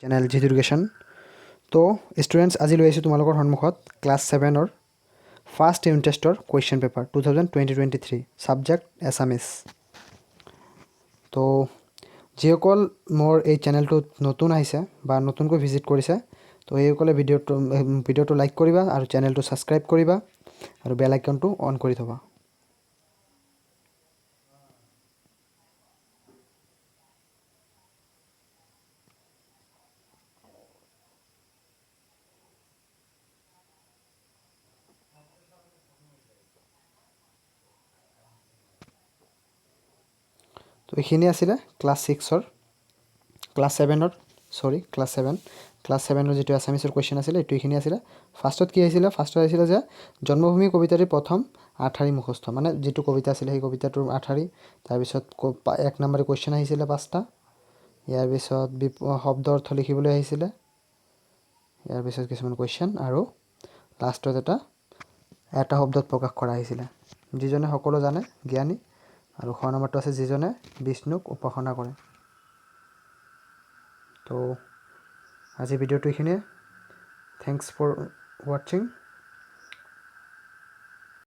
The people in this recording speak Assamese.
Channel Jitu education. তো ষ্টুডেণ্টছ, আজি লৈ আহিছোঁ তোমালোকৰ সন্মুখত ক্লাছ 7-ৰ ফাৰ্ষ্ট ইউনিট টেষ্টৰ কুৱেশ্যন পেপাৰ 2023 ছাবজেক্ট এছামিছ। তো যিসকল মোৰ এই চেনেলটোত নতুন আহিছে বা নতুনকৈ ভিজিট কৰিছে, তো এইসকলে ভিডিঅ'টো লাইক কৰিবা আৰু চেনেলটো ছাবস্ক্ৰাইব কৰিবা আৰু বেল আইকনটো অন কৰি থ'বা। তো এইখিনি আছিলে ক্লাছ 7-ৰ যিটো এছামিছৰ কুৱেশ্যন আছিলে এইটো এইখিনি আছিলে। ফাৰ্ষ্টত কি আহিছিলে? ফাৰ্ষ্টত আহিছিলে যে জন্মভূমি কবিতাটিৰ প্ৰথম আঠাৰি মুখস্থ, মানে যিটো কবিতা আছিলে সেই কবিতাটোৰ আঠাৰি। তাৰপিছত 1 নম্বৰী কুৱেশ্যন আহিছিলে 5টা। ইয়াৰ পিছত শব্দ অৰ্থ লিখিবলৈ আহিছিলে। ইয়াৰ পিছত কিছুমান কুৱেশ্যন আৰু লাষ্টত এটা শব্দত প্ৰকাশ কৰা আহিছিলে। যিজনে সকলো জানে জ্ঞানী, আৰু খ নম্বৰটো আছে যিজনে বিষ্ণুক উপাসনা কৰে। তো আজি ভিডিঅ'টো এইখিনিয়ে। Thanks for ৱাটছিং।